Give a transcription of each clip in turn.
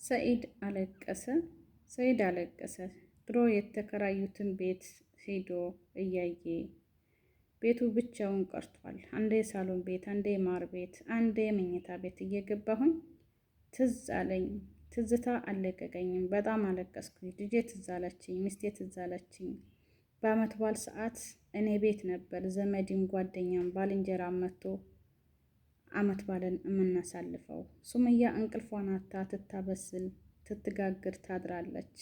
ሰኢድ አለቀሰ። ሰኢድ አለቀሰ። ድሮ የተከራዩትን ቤት ሄዶ እያየ ቤቱ ብቻውን ቀርቷል። አንዴ ሳሎን ቤት፣ አንዴ ማር ቤት፣ አንዴ መኝታ ቤት እየገባሁኝ ትዝ አለኝ። ትዝታ አልለቀቀኝም። በጣም አለቀስኩኝ። ልጄ ትዝ አለችኝ፣ ሚስቴ ትዝ አለችኝ። በአመት በዓል ሰዓት እኔ ቤት ነበር ዘመድም ጓደኛም ባልንጀራም መጥቶ አመት ባለን የምናሳልፈው። ሱመያ እንቅልፏን አታ ትታበስል ትትጋግር ታድራለች።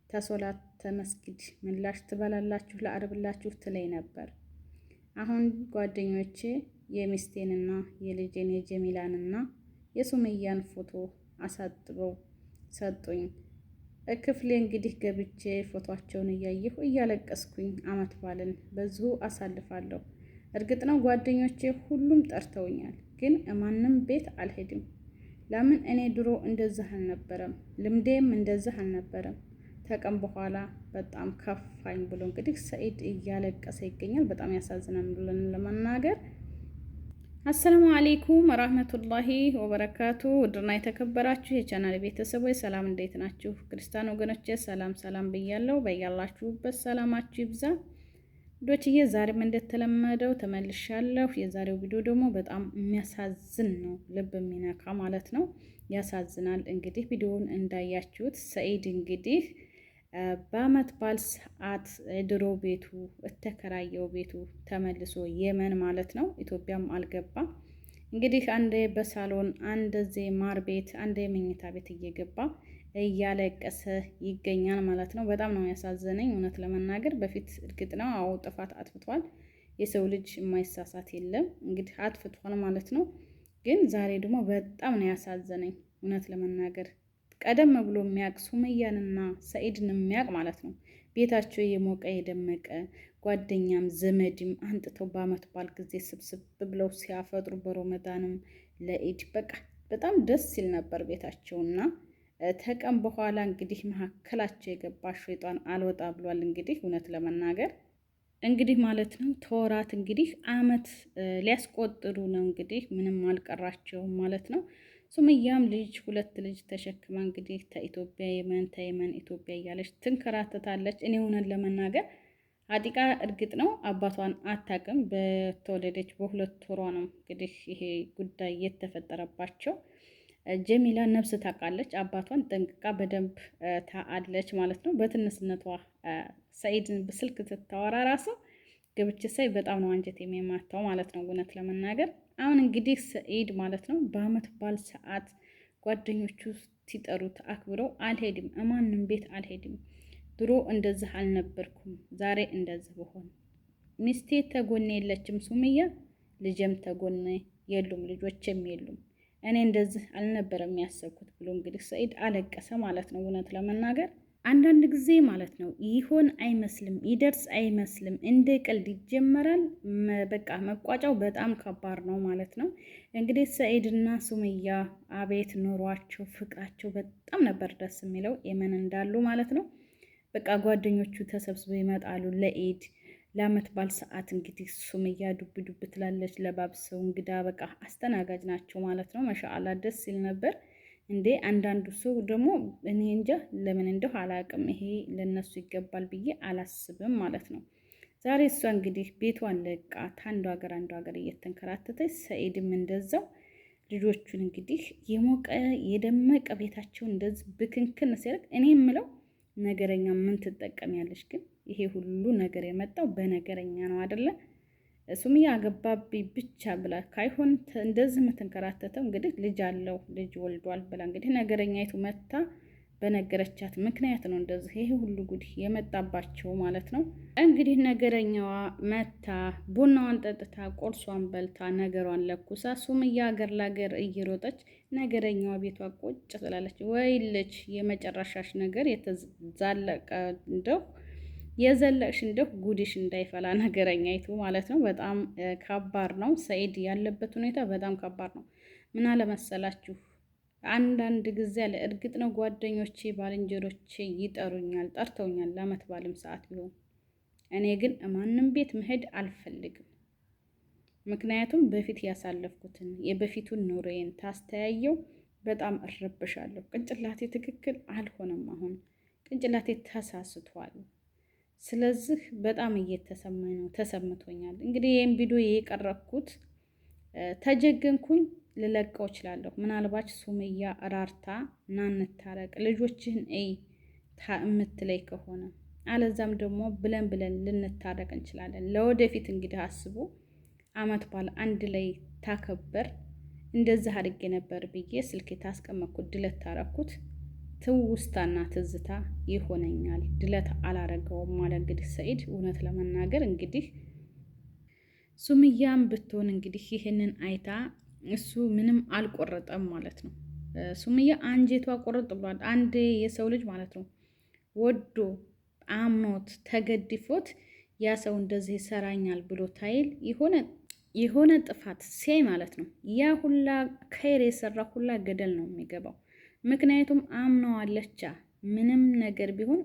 ተሶላት ተመስጊድ ምላሽ ትበላላችሁ ለአርብላችሁ ትለይ ነበር። አሁን ጓደኞቼ የሚስቴንና የልጄን የጀሚላንና የሱመያን ፎቶ አሳጥበው ሰጡኝ። ክፍሌ እንግዲህ ገብቼ ፎቶአቸውን እያየሁ እያለቀስኩኝ አመት ባልን በዚሁ አሳልፋለሁ። እርግጥ ነው ጓደኞቼ ሁሉም ጠርተውኛል፣ ግን ማንም ቤት አልሄድም። ለምን? እኔ ድሮ እንደዚህ አልነበረም፣ ልምዴም እንደዚህ አልነበረም። ተቀም በኋላ በጣም ከፋኝ ብሎ እንግዲህ ሰኢድ እያለቀሰ ይገኛል። በጣም ያሳዝናል ብለን ለመናገር። አሰላሙ አሌይኩም ወራህመቱላሂ ወበረካቱ። ውድና የተከበራችሁ የቻናል ቤተሰቦች ሰላም፣ እንዴት ናችሁ? ክርስቲያን ወገኖቼ ሰላም ሰላም ብያለሁ። በያላችሁበት ሰላማችሁ ይብዛ። ዶችዬ ዛሬም እንደተለመደው ተመልሻለሁ። የዛሬው ቪዲዮ ደግሞ በጣም የሚያሳዝን ነው፣ ልብ የሚነካ ማለት ነው። ያሳዝናል። እንግዲህ ቪዲዮውን እንዳያችሁት ሰኢድ እንግዲህ በአመት በዓል ሰዓት ድሮ ቤቱ እተከራየው ቤቱ ተመልሶ የመን ማለት ነው፣ ኢትዮጵያም አልገባ። እንግዲህ አንዴ በሳሎን አንዴ ማር ቤት አንዴ መኝታ ቤት እየገባ እያለቀሰ ይገኛል ማለት ነው። በጣም ነው ያሳዘነኝ እውነት ለመናገር። በፊት እርግጥ ነው አዎ ጥፋት አጥፍቷል። የሰው ልጅ የማይሳሳት የለም። እንግዲህ አጥፍቷል ማለት ነው። ግን ዛሬ ደግሞ በጣም ነው ያሳዘነኝ እውነት ለመናገር። ቀደም ብሎ የሚያውቅ ሱመያንና ሰኢድን የሚያውቅ ማለት ነው። ቤታቸው የሞቀ የደመቀ ጓደኛም ዘመድም አንጥተው በአመት በዓል ጊዜ ስብስብ ብለው ሲያፈጥሩ በረመዳንም ለኢድ በቃ በጣም ደስ ሲል ነበር ቤታቸውና ተቀም በኋላ እንግዲህ መሀከላቸው የገባ ሸይጣን አልወጣ ብሏል። እንግዲህ እውነት ለመናገር እንግዲህ ማለት ነው ተወራት እንግዲህ አመት ሊያስቆጥሩ ነው። እንግዲህ ምንም አልቀራቸውም ማለት ነው። ሱመያም ሁለት ልጅ ተሸክማ እንግዲህ ተኢትዮጵያ የመን ተየመን ኢትዮጵያ እያለች ትንከራተታለች። እኔ እውነት ለመናገር አጢቃ እርግጥ ነው አባቷን አታውቅም። በተወለደች በሁለት ወሯ ነው እንግዲህ ይሄ ጉዳይ የተፈጠረባቸው። ጀሚላ ነፍስ ታውቃለች፣ አባቷን ጠንቅቃ በደንብ ታአለች ማለት ነው። በትንስነቷ ሰኢድን በስልክ ስታወራ ራሱ ገብቼ ሳይ በጣም ነው አንጀት የሚማታው ማለት ነው እውነት ለመናገር። አሁን እንግዲህ ሰኢድ ማለት ነው በአመት በዓል ሰዓት ጓደኞቹ ሲጠሩት አክብረው አልሄድም፣ እማንም ቤት አልሄድም፣ ድሮ እንደዚህ አልነበርኩም፣ ዛሬ እንደዚህ በሆን ሚስቴ ተጎኔ የለችም ሱመያ፣ ልጅም ተጎኔ የሉም፣ ልጆችም የሉም፣ እኔ እንደዚህ አልነበረም ያሰብኩት ብሎ እንግዲህ ሰኢድ አለቀሰ ማለት ነው እውነት ለመናገር። አንዳንድ ጊዜ ማለት ነው ይሆን አይመስልም፣ ይደርስ አይመስልም፣ እንደ ቀልድ ይጀመራል። በቃ መቋጫው በጣም ከባድ ነው ማለት ነው። እንግዲህ ሰኢድና ሱመያ አቤት ኑሯቸው፣ ፍቅራቸው በጣም ነበር ደስ የሚለው የመን እንዳሉ ማለት ነው። በቃ ጓደኞቹ ተሰብስበው ይመጣሉ ለኢድ ለአመት በዓል ሰዓት እንግዲህ ሱመያ ዱብ ዱብ ትላለች፣ ለባብሰው እንግዳ በቃ አስተናጋጅ ናቸው ማለት ነው። ማሻአላ ደስ ሲል ነበር። እንዴ አንዳንዱ ሰው ደግሞ እኔ እንጃ ለምን እንደው አላቅም፣ ይሄ ለነሱ ይገባል ብዬ አላስብም ማለት ነው። ዛሬ እሷ እንግዲህ ቤቷን ለቃ አንዱ ሀገር እየተንከራተተች ሰኢድም እንደዛው ልጆቹን እንግዲህ የሞቀ የደመቀ ቤታቸውን እንደዚህ ብክንክን ሲያደርግ እኔ የምለው ነገረኛ ምን ትጠቀሚያለሽ? ግን ይሄ ሁሉ ነገር የመጣው በነገረኛ ነው አይደለ? ሱመያ አገባብኝ ብቻ ብላ ካይሆን እንደዚህ የምትንከራተተው እንግዲህ ልጅ አለው ልጅ ወልዷል ብላ እንግዲህ ነገረኛይቱ መታ በነገረቻት ምክንያት ነው እንደዚህ ይሄ ሁሉ ጉድ የመጣባቸው ማለት ነው። እንግዲህ ነገረኛዋ መታ ቡናዋን ጠጥታ ቁርሷን በልታ ነገሯን ለኩሳ ሱመያ አገር ላገር እየሮጠች ነገረኛዋ ቤቷ ቁጭ ስላለች ወይ ልጅ የመጨረሻሽ ነገር የተዛለቀ እንደው የዘለቅሽ እንደው ጉድሽ እንዳይፈላ ነገረኛይቱ ማለት ነው። በጣም ከባድ ነው። ሰኢድ ያለበት ሁኔታ በጣም ከባድ ነው። ምን አለመሰላችሁ አንዳንድ ጊዜ አለ እርግጥ ነው ጓደኞቼ ባልንጀሮቼ ይጠሩኛል፣ ጠርተውኛል ለአመት በዓልም ሰዓት ቢሆን እኔ ግን ማንም ቤት መሄድ አልፈልግም። ምክንያቱም በፊት ያሳለፍኩትን የበፊቱን ኑሮዬን ታስተያየው በጣም እረበሻለሁ። ቅንጭላቴ ትክክል አልሆነም። አሁን ቅንጭላቴ ተሳስቷል። ስለዚህ በጣም እየተሰማኝ ነው፣ ተሰምቶኛል። እንግዲህ ይህን ቪዲዮ የቀረብኩት ተጀገንኩኝ ልለቀው እችላለሁ። ምናልባት ሱመያ ራርታ እና እንታረቅ ልጆችህን እይ የምትለይ ከሆነ አለዛም ደግሞ ብለን ልንታረቅ እንችላለን። ለወደፊት እንግዲህ አስቡ። አመት በዓል አንድ ላይ ታከበር እንደዚህ አድርጌ ነበር ብዬ ስልኬ ታስቀመጥኩት ድለት ታረኩት። ትውስታና ትዝታ ይሆነኛል። ድለት አላረገውም ማለት እንግዲህ ሰኢድ እውነት ለመናገር እንግዲህ ሱምያም ብትሆን እንግዲህ ይህንን አይታ እሱ ምንም አልቆረጠም ማለት ነው። ሱምያ አንጀቷ ቆረጥ ብሏል። አንድ የሰው ልጅ ማለት ነው ወዶ አምኖት ተገድፎት ያ ሰው እንደዚህ ይሰራኛል ብሎ ታይል የሆነ ጥፋት ሲያይ ማለት ነው ያ ሁላ ከይር የሰራ ሁላ ገደል ነው የሚገባው። ምክንያቱም አምነዋለቻ። ምንም ነገር ቢሆን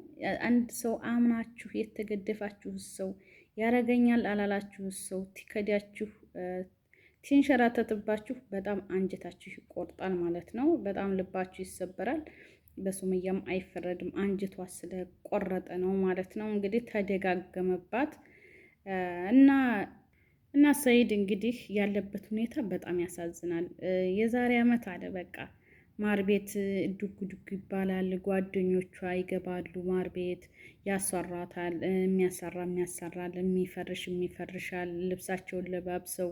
አንድ ሰው አምናችሁ የተገደፋችሁ ሰው ያረገኛል አላላችሁ ሰው ትከዳችሁ ትንሸራተትባችሁ በጣም አንጀታችሁ ይቆርጣል ማለት ነው። በጣም ልባችሁ ይሰበራል። በሱመያም አይፈረድም፣ አንጀቷ ስለቆረጠ ነው ማለት ነው። እንግዲህ ተደጋገመባት እና ሰኢድ እንግዲህ ያለበት ሁኔታ በጣም ያሳዝናል። የዛሬ አመት አለ በቃ ማር ቤት ዱግ ዱግ ይባላል። ጓደኞቿ ይገባሉ ማር ቤት ያሰራታል። የሚያሰራል፣ የሚፈርሻል። ልብሳቸውን ለባብሰው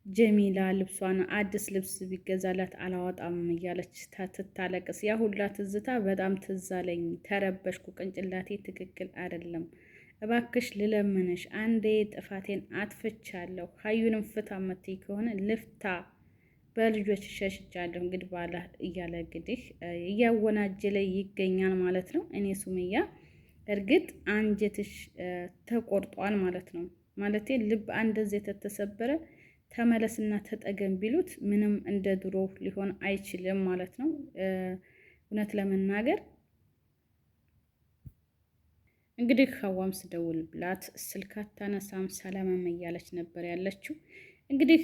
ጀሚላ ልብሷን አዲስ ልብስ ቢገዛላት አላወጣም እያለች ትታለቅስ። ያ ሁላ ትዝታ በጣም ትዛለኝ። ተረበሽኩ። ቅንጭላቴ ትክክል አይደለም። እባክሽ ልለምንሽ፣ አንዴ ጥፋቴን አጥፍቻለሁ። ሀዩንም ፍታ መትይ ከሆነ ልፍታ፣ በልጆች ሸሽቻለሁ እንግዲህ ባላ እያለ እንግዲህ እያወናጀለ ይገኛል ማለት ነው። እኔ ሱመያ እርግጥ አንጀትሽ ተቆርጧል ማለት ነው። ማለቴ ልብ አንደዚህ የተተሰበረ ተመለስና ተጠገም ቢሉት ምንም እንደ ድሮ ሊሆን አይችልም ማለት ነው። እውነት ለመናገር እንግዲህ ሀዋም ስደውል ብላት ስልክ አታነሳም፣ ሰላምም እያለች ነበር ያለችው። እንግዲህ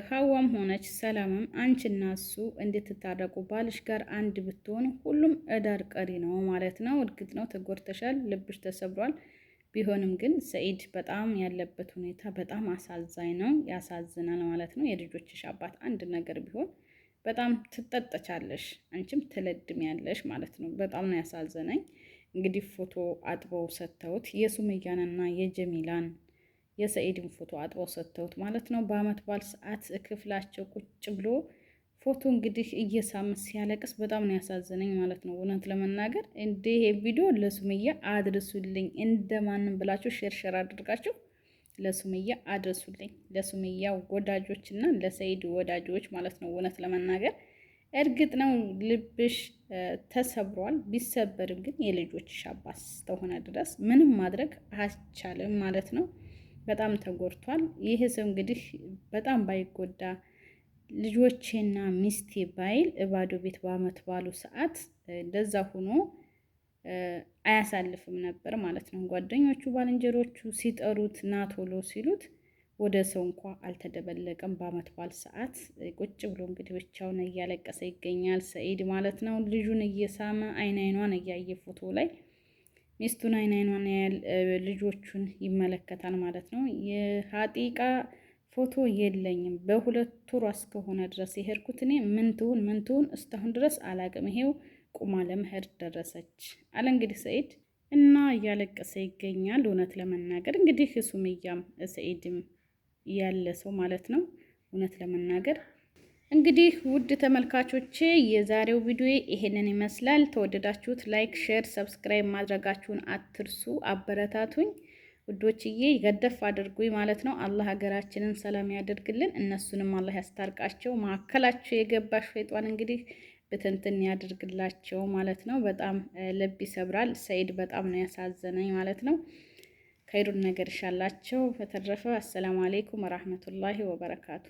ሀዋም ሆነች ሰላምም አንቺና እሱ እንድትታረቁ ባልሽ ጋር አንድ ብትሆኑ ሁሉም እዳር ቀሪ ነው ማለት ነው። እርግጥ ነው ተጎድተሻል፣ ልብሽ ተሰብሯል። ቢሆንም ግን ሰኢድ በጣም ያለበት ሁኔታ በጣም አሳዛኝ ነው፣ ያሳዝናል ማለት ነው። የልጆችሽ አባት አንድ ነገር ቢሆን በጣም ትጠጠቻለሽ፣ አንቺም ትለድሚያለሽ ማለት ነው። በጣም ነው ያሳዘነኝ። እንግዲህ ፎቶ አጥበው ሰጥተውት የሱመያንና የጀሚላን የሰኢድን ፎቶ አጥበው ሰጥተውት ማለት ነው። በአመት በዓል ሰዓት ክፍላቸው ቁጭ ብሎ ፎቶ እንግዲህ እየሳመ ሲያለቅስ በጣም ነው ያሳዘነኝ ማለት ነው። እውነት ለመናገር እንዲህ ይሄ ቪዲዮ ለሱመያ አድርሱልኝ፣ እንደማንም ብላችሁ ሼር አድርጋችሁ ለሱመያ አድርሱልኝ። ለሱመያ ወዳጆች እና ለሰኢድ ወዳጆች ማለት ነው። እውነት ለመናገር እርግጥ ነው ልብሽ ተሰብሯል። ቢሰበርም ግን የልጆችሽ አባት እስከሆነ ድረስ ምንም ማድረግ አይቻልም ማለት ነው። በጣም ተጎድቷል። ይህ ሰው እንግዲህ በጣም ባይጎዳ ልጆቼና ሚስቴ ባይል ባዶ ቤት በአመት ባሉ ሰዓት እንደዛ ሆኖ አያሳልፍም ነበር ማለት ነው። ጓደኞቹ ባልንጀሮቹ ሲጠሩት ና ቶሎ ሲሉት ወደ ሰው እንኳ አልተደበለቀም። በአመት በዓል ሰዓት ቁጭ ብሎ እንግዲህ ብቻውን እያለቀሰ ይገኛል ሰኢድ ማለት ነው። ልጁን እየሳመ አይኗን እያየ ፎቶ ላይ ሚስቱን አይኗን ያያል፣ ልጆቹን ይመለከታል ማለት ነው። የሀጢቃ ፎቶ የለኝም በሁለት ወሯ እስከሆነ ድረስ የሄድኩት እኔ ምን ትሁን እስካሁን ድረስ አላቅም። ይሄው ቁማ ለመሄድ ደረሰች አለ እንግዲህ ሰኢድ እና እያለቀሰ ይገኛል። እውነት ለመናገር እንግዲህ ሱመያም ሰኢድም ያለ ሰው ማለት ነው። እውነት ለመናገር እንግዲህ ውድ ተመልካቾቼ የዛሬው ቪዲዮ ይሄንን ይመስላል። ተወደዳችሁት ላይክ፣ ሼር፣ ሰብስክራይብ ማድረጋችሁን አትርሱ። አበረታቱኝ ውዶችዬ፣ ገደፍ አድርጉኝ ማለት ነው። አላህ ሀገራችንን ሰላም ያደርግልን፣ እነሱንም አላህ ያስታርቃቸው። ማዕከላቸው የገባ ሸይጣን እንግዲህ ብትንትን ያደርግላቸው ማለት ነው። በጣም ልብ ይሰብራል። ሰኢድ በጣም ነው ያሳዘነኝ ማለት ነው። ከይሩን ነገር ይሻላቸው። በተረፈ አሰላሙ አሌይኩም ወራህመቱላሂ ወበረካቱ።